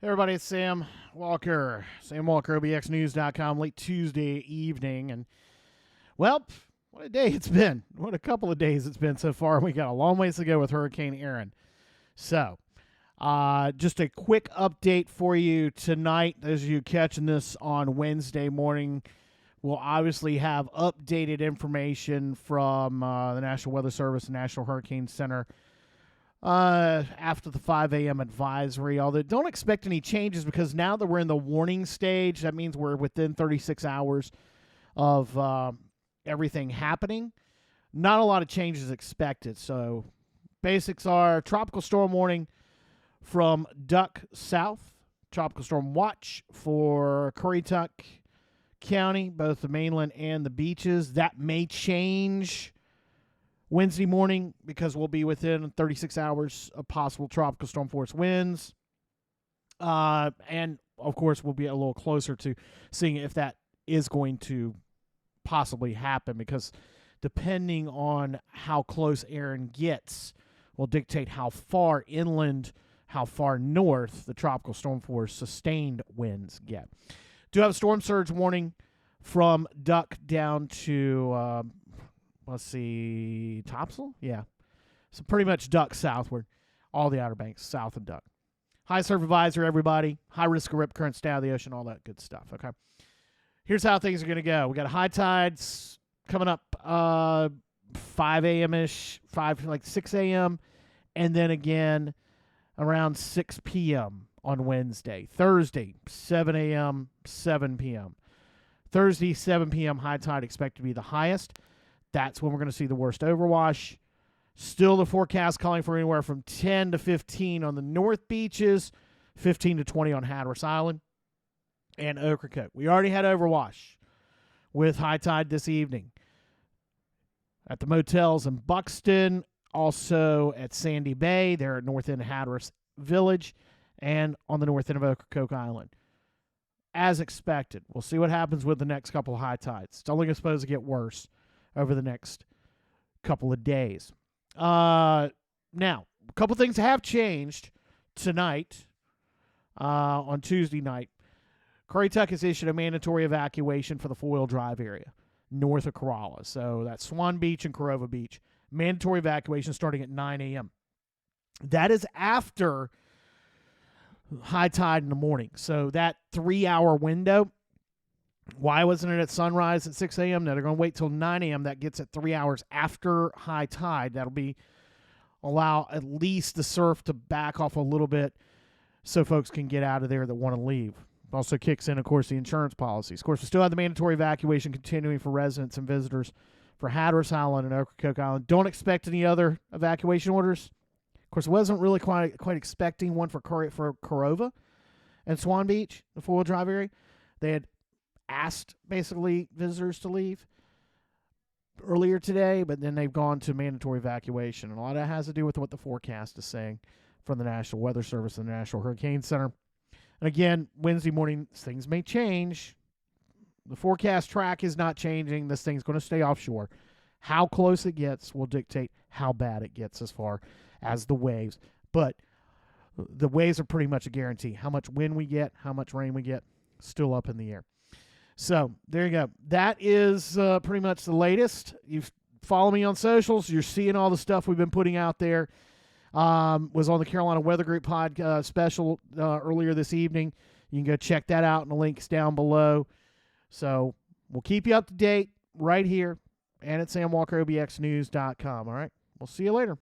Hey everybody, it's Sam Walker, SamWalkerOBXNews.com, late Tuesday evening. And, well, what a day it's been. What a couple of days it's been so far. We got a long ways to go with Hurricane Erin. So, just a quick update for you tonight. As you catching this on Wednesday morning, we'll obviously have updated information from the National Weather Service and National Hurricane Center after the 5 a.m. advisory, although don't expect any changes because now that we're in the warning stage, that means we're within 36 hours of everything happening. Not a lot of changes expected. So basics are tropical storm warning from Duck South, tropical storm watch for Currituck County, both the mainland and the beaches. That may change Wednesday morning because we'll be within 36 hours of possible tropical storm force winds. And, of course, we'll be a little closer to seeing if that is going to possibly happen because depending on how close Erin gets will dictate how far inland, how far north the tropical storm force sustained winds get. Do have a storm surge warning from Duck down to let's see, Topsail? Yeah. So pretty much Duck southward, all the Outer Banks, south of Duck. High surf advisor, everybody. High risk of rip currents down the ocean, all that good stuff, okay? Here's how things are going to go. We got high tides coming up 5 a.m.-ish, 6 a.m., and then again around 6 p.m. on Wednesday. Thursday, 7 a.m., 7 p.m. Thursday, 7 p.m., high tide expected to be the highest. That's when we're going to see the worst overwash. Still the forecast calling for anywhere from 10 to 15 on the north beaches, 15 to 20 on Hatteras Island and Ocracoke. We already had overwash with high tide this evening at the motels in Buxton, also at Sandy Bay, there at north end of Hatteras Village, and on the north end of Ocracoke Island. As expected. We'll see what happens with the next couple of high tides. It's only supposed to get worse over the next couple of days. Now, a couple things have changed tonight on Tuesday night. Currituck has issued a mandatory evacuation for the four-wheel drive area north of Corolla. So that's Swan Beach and Corolla Beach. Mandatory evacuation starting at 9 a.m. That is after high tide in the morning. So that 3-hour window, why wasn't it at sunrise at 6 a.m.? Now they're going to wait till 9 a.m. That gets at 3 hours after high tide. That'll allow at least the surf to back off a little bit so folks can get out of there that want to leave. It also kicks in, of course, the insurance policies. Of course, we still have the mandatory evacuation continuing for residents and visitors for Hatteras Island and Ocracoke Island. Don't expect any other evacuation orders. Of course, I wasn't really quite expecting one for Corolla and Swan Beach, the four-wheel drive area. They had asked basically visitors to leave earlier today, but then they've gone to mandatory evacuation. And a lot of that has to do with what the forecast is saying from the National Weather Service and the National Hurricane Center. And again, Wednesday morning, things may change. The forecast track is not changing. This thing's going to stay offshore. How close it gets will dictate how bad it gets as far as the waves. But the waves are pretty much a guarantee. How much wind we get, how much rain we get, still up in the air. So there you go. That is pretty much the latest. You follow me on socials. You're seeing all the stuff we've been putting out there. Was on the Carolina Weather Group special earlier this evening. You can go check that out, and the link's down below. So we'll keep you up to date right here and at SamWalkerOBXNews.com. All right? We'll see you later.